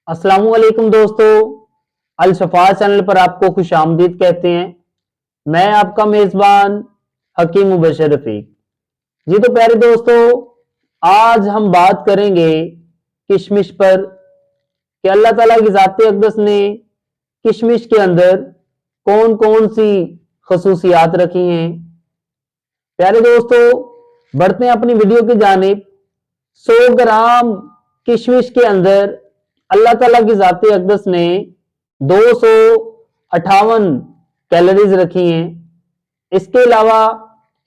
अस्सलाम वालेकुम दोस्तों, अल शफा चैनल पर आपको खुश आमदीद कहते हैं। मैं आपका मेज़बान हकीम मुबशर रफीक। जी तो प्यारे दोस्तों, आज हम बात करेंगे किशमिश पर कि अल्लाह ताला की ज़ात अक़दस ने किशमिश के अंदर कौन कौन सी खसूसियात रखी हैं। प्यारे दोस्तों, बढ़ते हैं अपनी वीडियो की जानिब। 100 ग्राम किशमिश के अंदर अल्लाह ताला की ज़ात अक़दस ने 258 कैलोरीज रखी हैं। इसके अलावा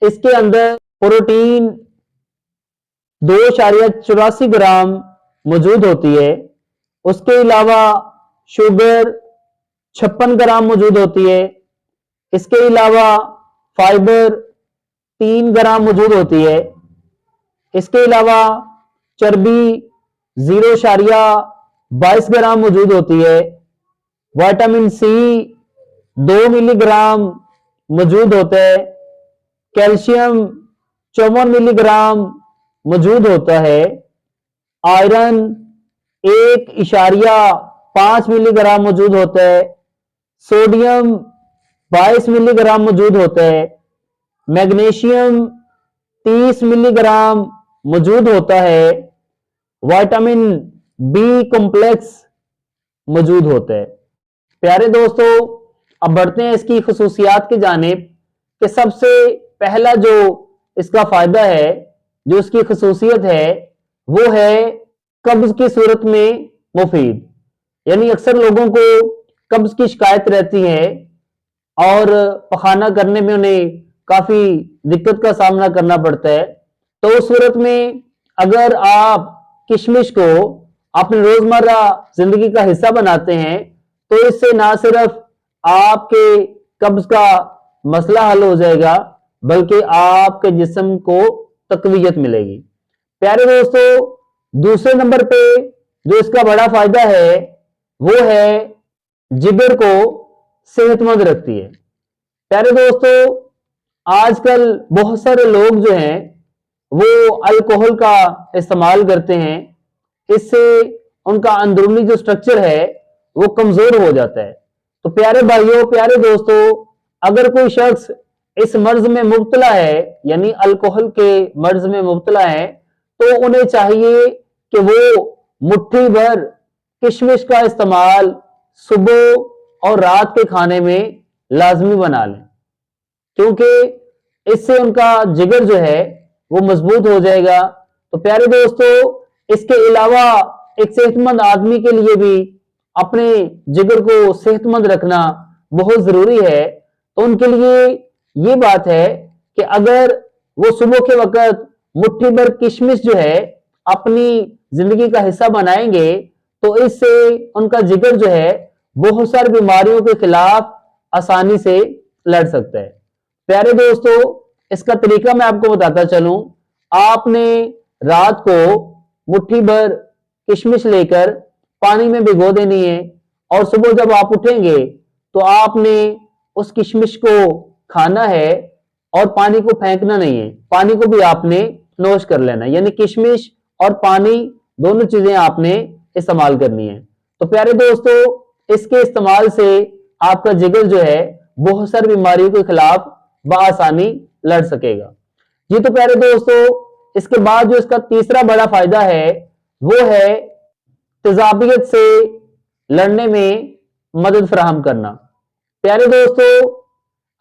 इसके अंदर प्रोटीन 2.84 ग्राम मौजूद होती है। उसके अलावा शुगर 56 ग्राम मौजूद होती है। इसके अलावा फाइबर 3 ग्राम मौजूद होती है। इसके अलावा चर्बी 0.22 ग्राम मौजूद होती है। विटामिन सी 2 मिलीग्राम मौजूद होता है। कैल्शियम 54 मिलीग्राम मौजूद होता है। आयरन 1.5 मिलीग्राम मौजूद होता है। सोडियम 22 मिलीग्राम मौजूद होता है। मैग्नीशियम 30 मिलीग्राम मौजूद होता है। विटामिन बी कॉम्प्लेक्स मौजूद होता है। प्यारे दोस्तों, अब बढ़ते हैं इसकी खसूसियात की जानिब कि सबसे पहला जो इसका फायदा है, जो इसकी खसूसियत है, वो है कब्ज की सूरत में मुफीद। यानी अक्सर लोगों को कब्ज की शिकायत रहती है और पखाना करने में उन्हें काफी दिक्कत का सामना करना पड़ता है। तो उस सूरत में अगर आप किशमिश को अपने रोजमर्रा जिंदगी का हिस्सा बनाते हैं तो इससे ना सिर्फ आपके कब्ज का मसला हल हो जाएगा बल्कि आपके जिस्म को तकवीयत मिलेगी। प्यारे दोस्तों, दूसरे नंबर पे जो इसका बड़ा फायदा है वो है जिगर को सेहतमंद रखती है। प्यारे दोस्तों, आजकल बहुत सारे लोग जो हैं वो अल्कोहल का इस्तेमाल करते हैं। इससे उनका अंदरूनी जो स्ट्रक्चर है वो कमजोर हो जाता है। तो प्यारे भाइयों, प्यारे दोस्तों, अगर कोई शख्स इस मर्ज में मुब्तला है, यानी अल्कोहल के मर्ज में मुब्तला है, तो उन्हें चाहिए कि वो मुट्ठी भर किशमिश का इस्तेमाल सुबह और रात के खाने में लाजमी बना लें, क्योंकि इससे उनका जिगर जो है वो मजबूत हो जाएगा। तो प्यारे दोस्तों, इसके अलावा एक सेहतमंद आदमी के लिए भी अपने जिगर को सेहतमंद रखना बहुत जरूरी है। तो उनके लिए ये बात है कि अगर वो सुबह के वक्त मुट्ठी भर किशमिश जो है अपनी जिंदगी का हिस्सा बनाएंगे तो इससे उनका जिगर जो है बहुत सारी बीमारियों के खिलाफ आसानी से लड़ सकता है। प्यारे दोस्तों, इसका तरीका मैं आपको बताता चलूं। आपने रात को मुट्ठी भर किशमिश लेकर पानी में भिगो देनी है और सुबह जब आप उठेंगे तो आपने उस किशमिश को खाना है और पानी को फेंकना नहीं है। पानी को भी आपने नोश कर लेना है, यानी किशमिश और पानी दोनों चीजें आपने इस्तेमाल करनी है। तो प्यारे दोस्तों, इसके इस्तेमाल से आपका जिगर जो है बहुत सारी बीमारियों के खिलाफ बआसानी लड़ सकेगा। जी तो प्यारे दोस्तों, इसके बाद जो इसका तीसरा बड़ा फायदा है वो है तेजाबियत से लड़ने में मदद फराहम करना। प्यारे दोस्तों,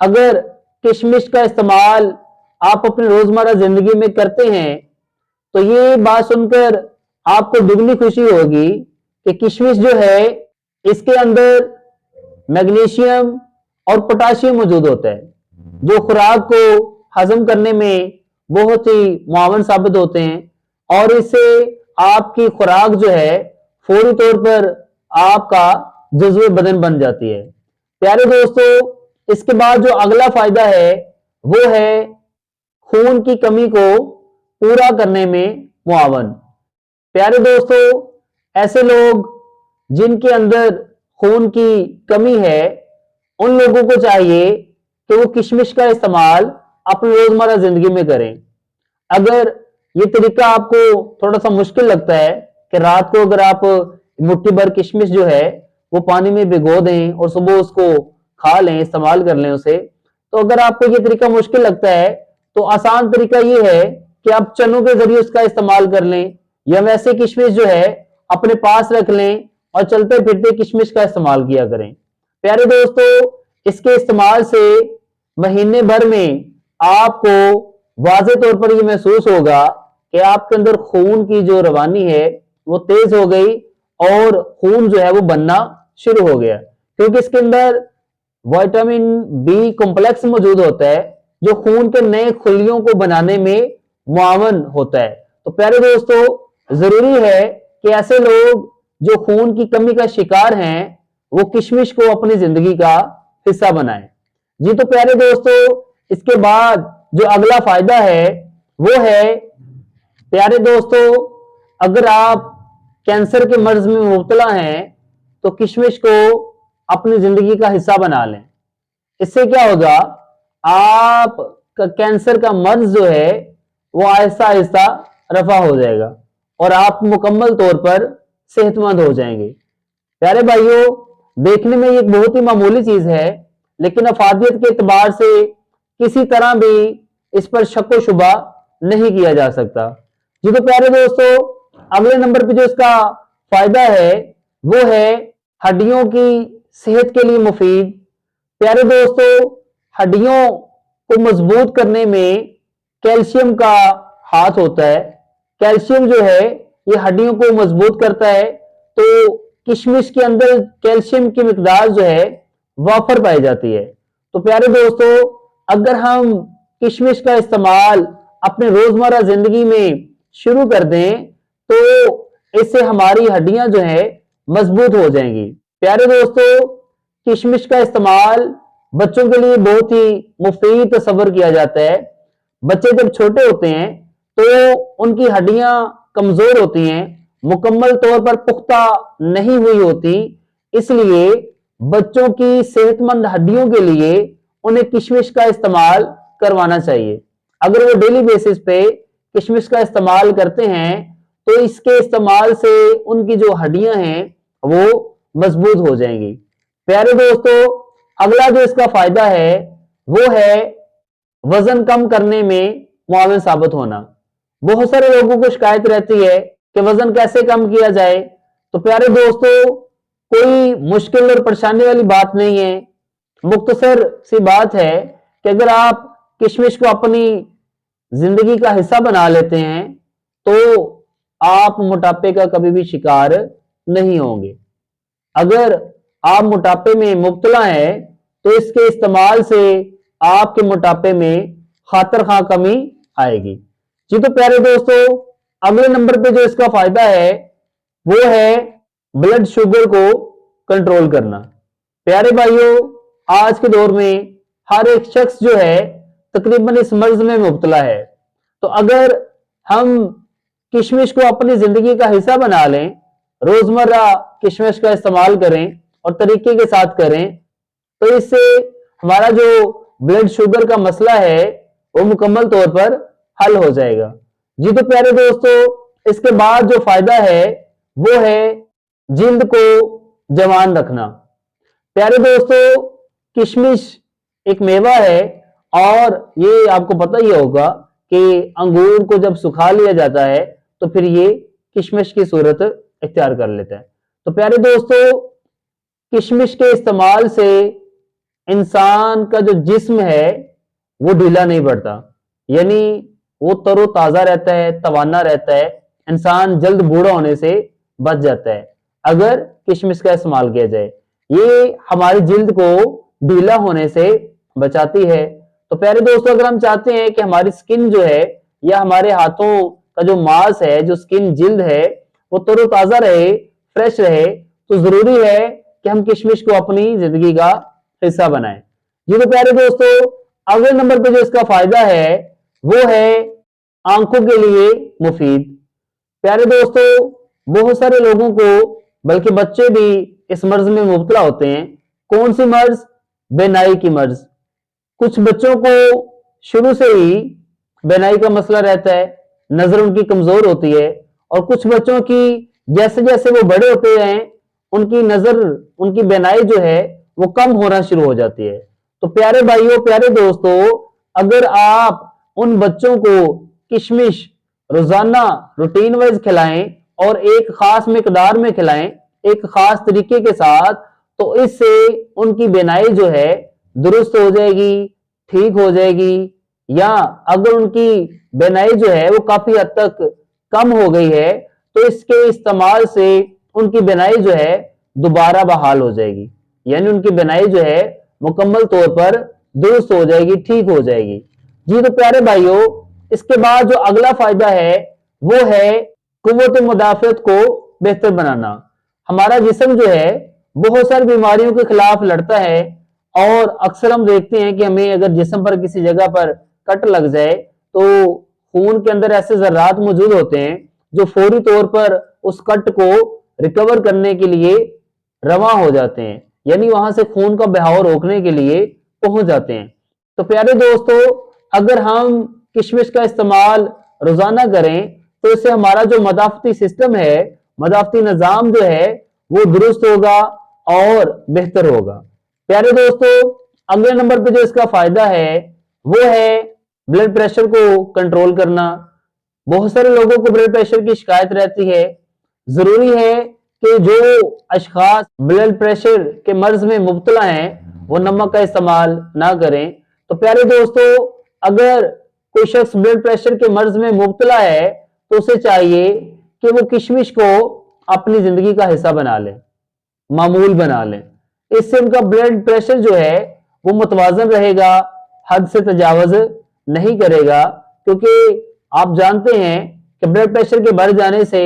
अगर किशमिश का इस्तेमाल आप अपनी रोजमर्रा जिंदगी में करते हैं तो ये बात सुनकर आपको दुगनी खुशी होगी कि किशमिश जो है इसके अंदर मैग्नीशियम और पोटाशियम मौजूद होता है, जो खुराक को हजम करने में बहुत ही मुआवन साबित होते हैं और इससे आपकी खुराक जो है फौरी तौर पर आपका जुज़्व बदन बन जाती है। प्यारे दोस्तों, इसके बाद जो अगला फायदा है वो है खून की कमी को पूरा करने में मुआवन। प्यारे दोस्तों, ऐसे लोग जिनके अंदर खून की कमी है उन लोगों को चाहिए कि वो किशमिश का इस्तेमाल अपनी रोजमर्रा जिंदगी में करें। अगर ये तरीका आपको थोड़ा सा मुश्किल लगता है कि रात को अगर आप मुट्ठी भर किशमिश जो है वो पानी में भिगो दें और सुबह उसको खा लें, इस्तेमाल कर लें उसे। तो अगर आपको ये तरीका मुश्किल लगता है तो आसान तरीका ये है कि आप चनों के जरिए उसका इस्तेमाल कर लें, या वैसे किशमिश जो है अपने पास रख लें और चलते फिरते किशमिश का इस्तेमाल किया करें। प्यारे दोस्तों, इसके इस्तेमाल से महीने भर में आपको वाज़े तौर पर ये महसूस होगा कि आपके अंदर खून की जो रवानी है वो तेज हो गई और खून जो है वो बनना शुरू हो गया, क्योंकि इसके अंदर विटामिन बी कॉम्प्लेक्स मौजूद होता है जो खून के नए खुलियों को बनाने में मुआवन होता है। तो प्यारे दोस्तों, जरूरी है कि ऐसे लोग जो खून की कमी का शिकार हैं वो किशमिश को अपनी जिंदगी का हिस्सा बनाएं। जी तो प्यारे दोस्तों, इसके बाद जो अगला फायदा है वो है, प्यारे दोस्तों, अगर आप कैंसर के मर्ज में मुब्तला हैं तो किशमिश को अपनी जिंदगी का हिस्सा बना लें। इससे क्या होगा, आप का कैंसर का मर्ज जो है वो आहिस्ता आहिस्ता रफा हो जाएगा और आप मुकम्मल तौर पर सेहतमंद हो जाएंगे। प्यारे भाइयों, देखने में ये एक बहुत ही मामूली चीज है, लेकिन अफादियत के एतबार से किसी तरह भी इस पर शक व शुबा नहीं किया जा सकता। जी तो प्यारे दोस्तों, अगले नंबर पे जो इसका फायदा है वो है हड्डियों की सेहत के लिए मुफीद। प्यारे दोस्तों, हड्डियों को मजबूत करने में कैल्शियम का हाथ होता है। कैल्शियम जो है ये हड्डियों को मजबूत करता है, तो किशमिश के अंदर कैल्शियम की मिकदार जो है वाफर पाई जाती है। तो प्यारे दोस्तों, अगर हम किशमिश का इस्तेमाल अपने रोजमर्रा जिंदगी में शुरू कर दें तो इससे हमारी हड्डियां जो है मजबूत हो जाएंगी। प्यारे दोस्तों, किशमिश का इस्तेमाल बच्चों के लिए बहुत ही मुफीद तस्वर किया जाता है। बच्चे जब छोटे होते हैं तो उनकी हड्डियां कमजोर होती हैं, मुकम्मल तौर पर पुख्ता नहीं हुई होती, इसलिए बच्चों की सेहतमंद हड्डियों के लिए उन्हें किशमिश का इस्तेमाल करवाना चाहिए। अगर वो डेली बेसिस पे किशमिश का इस्तेमाल करते हैं तो इसके इस्तेमाल से उनकी जो हड्डियां हैं वो मजबूत हो जाएंगी। प्यारे दोस्तों, अगला जो इसका फायदा है वो है वजन कम करने में मुआविन साबित होना। बहुत सारे लोगों को शिकायत रहती है कि वजन कैसे कम किया जाए। तो प्यारे दोस्तों, कोई मुश्किल और परेशानी वाली बात नहीं है। मुख्तसर सी बात है कि अगर आप किशमिश को अपनी जिंदगी का हिस्सा बना लेते हैं तो आप मोटापे का कभी भी शिकार नहीं होंगे। अगर आप मोटापे में मुब्तला हैं तो इसके इस्तेमाल से आपके मोटापे में खातर खा कमी आएगी। जी तो प्यारे दोस्तों, अगले नंबर पे जो इसका फायदा है वो है ब्लड शुगर को कंट्रोल करना। प्यारे भाइयों, आज के दौर में हर एक शख्स जो है तकरीबन इस मर्ज में मुब्तला है। तो अगर हम किशमिश को अपनी जिंदगी का हिस्सा बना लें, रोजमर्रा किशमिश का इस्तेमाल करें और तरीके के साथ करें, तो इससे हमारा जो ब्लड शुगर का मसला है वो मुकम्मल तौर पर हल हो जाएगा। जी तो प्यारे दोस्तों, इसके बाद जो फायदा है वो है जिल्द को जवान रखना। प्यारे दोस्तों, किशमिश एक मेवा है और ये आपको पता ही होगा कि अंगूर को जब सुखा लिया जाता है तो फिर ये किशमिश की सूरत इख्तियार कर लेता है। तो प्यारे दोस्तों, किशमिश के इस्तेमाल से इंसान का जो जिस्म है वो ढीला नहीं पड़ता, यानी वो तरोताजा रहता है, तवाना रहता है। इंसान जल्द बूढ़ा होने से बच जाता है अगर किशमिश का इस्तेमाल किया जाए। ये हमारी जिल्द को ढीला होने से बचाती है। तो प्यारे दोस्तों, अगर हम चाहते हैं कि हमारी स्किन जो है या हमारे हाथों का जो मांस है, जो स्किन जिल्द है, वो तरोताजा रहे, फ्रेश रहे, तो जरूरी है कि हम किशमिश को अपनी जिंदगी का हिस्सा बनाएं। जी तो प्यारे दोस्तों, अगले नंबर पे जो इसका फायदा है वो है आंखों के लिए मुफीद। प्यारे दोस्तों, बहुत सारे लोगों को, बल्कि बच्चे भी इस मर्ज में मुब्तला होते हैं। कौन सी मर्ज? बेनाई की मर्ज। कुछ बच्चों को शुरू से ही बेनाई का मसला रहता है, नजर उनकी कमजोर होती है, और कुछ बच्चों की جیسے جیسے وہ بڑے ہوتے ہیں ان کی نظر، ان کی بینائی جو ہے وہ کم ہونا شروع ہو جاتی ہے۔ تو پیارے بھائیوں، پیارے دوستو، اگر آپ ان بچوں کو کشمش روزانہ روٹین وائز کھلائیں اور ایک خاص مقدار میں کھلائیں، ایک خاص طریقے کے ساتھ، تو اس سے ان کی بینائی جو ہے درست ہو جائے گی، ٹھیک ہو جائے گی۔ یا اگر ان کی بینائی جو ہے وہ کافی حد تک کم ہو گئی ہے تو اس کے استعمال سے ان کی بینائی جو ہے دوبارہ بحال ہو جائے گی، یعنی ان کی بینائی جو ہے مکمل طور پر درست ہو جائے گی، ٹھیک ہو جائے گی۔ جی تو پیارے بھائیوں، اس کے بعد جو اگلا فائدہ ہے وہ ہے قوت مدافعت کو بہتر بنانا۔ ہمارا جسم جو ہے بہت ساری بیماریوں کے خلاف لڑتا ہے، اور اکثر ہم دیکھتے ہیں کہ ہمیں اگر جسم پر کسی جگہ پر کٹ لگ جائے تو خون کے اندر ایسے ذرات موجود ہوتے ہیں جو فوری طور پر اس کٹ کو ریکور کرنے کے لیے رواں ہو جاتے ہیں، یعنی وہاں سے خون کا بہاؤ روکنے کے لیے پہنچ جاتے ہیں۔ تو پیارے دوستو، اگر ہم کشمش کا استعمال روزانہ کریں تو اس سے ہمارا جو مدافعتی سسٹم ہے، مدافعتی نظام جو ہے وہ درست ہوگا اور بہتر ہوگا۔ پیارے دوستو، اگلے نمبر پہ جو اس کا فائدہ ہے وہ ہے بلڈ پریشر کو کنٹرول کرنا۔ بہت سارے لوگوں کو بلڈ پریشر کی شکایت رہتی ہے۔ ضروری ہے کہ جو اشخاص بلڈ پریشر کے مرض میں مبتلا ہیں وہ نمک کا استعمال نہ کریں۔ تو پیارے دوستو، اگر کوئی شخص بلڈ پریشر کے مرض میں مبتلا ہے تو اسے چاہیے کہ وہ کشمش کو اپنی زندگی کا حصہ بنا لیں، معمول بنا لیں۔ اس سے ان کا بلڈ پریشر جو ہے وہ متوازن رہے گا، حد سے تجاوز نہیں کرے گا، کیونکہ آپ جانتے ہیں کہ بلڈ پریشر کے بڑھ جانے سے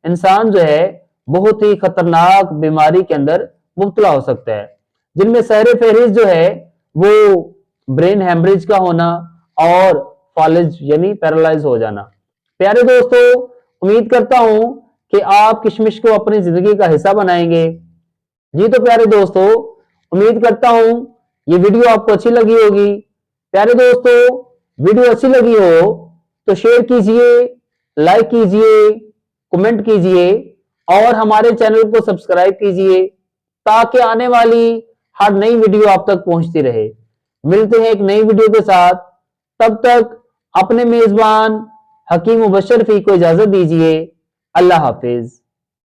انسان جو ہے بہت ہی خطرناک بیماری کے اندر مبتلا ہو سکتا ہے، جن میں سہر فہرست جو ہے وہ برین ہیمریج کا ہونا اور فالج یعنی پیرالائز ہو جانا۔ پیارے دوستو، امید کرتا ہوں کہ آپ کشمش کو اپنی زندگی کا حصہ بنائیں گے۔ جی تو پیارے دوستو، امید کرتا ہوں یہ ویڈیو آپ کو اچھی لگی ہوگی۔ پیارے دوستو، ویڈیو اچھی لگی ہو تو شیئر کیجئے، لائک کیجئے، کمنٹ کیجئے اور ہمارے چینل کو سبسکرائب کیجئے تاکہ آنے والی ہر نئی ویڈیو آپ تک پہنچتی رہے۔ ملتے ہیں ایک نئی ویڈیو کے ساتھ، تب تک اپنے میزبان حکیم مبشر فی کو اجازت دیجئے۔ اللہ حافظ۔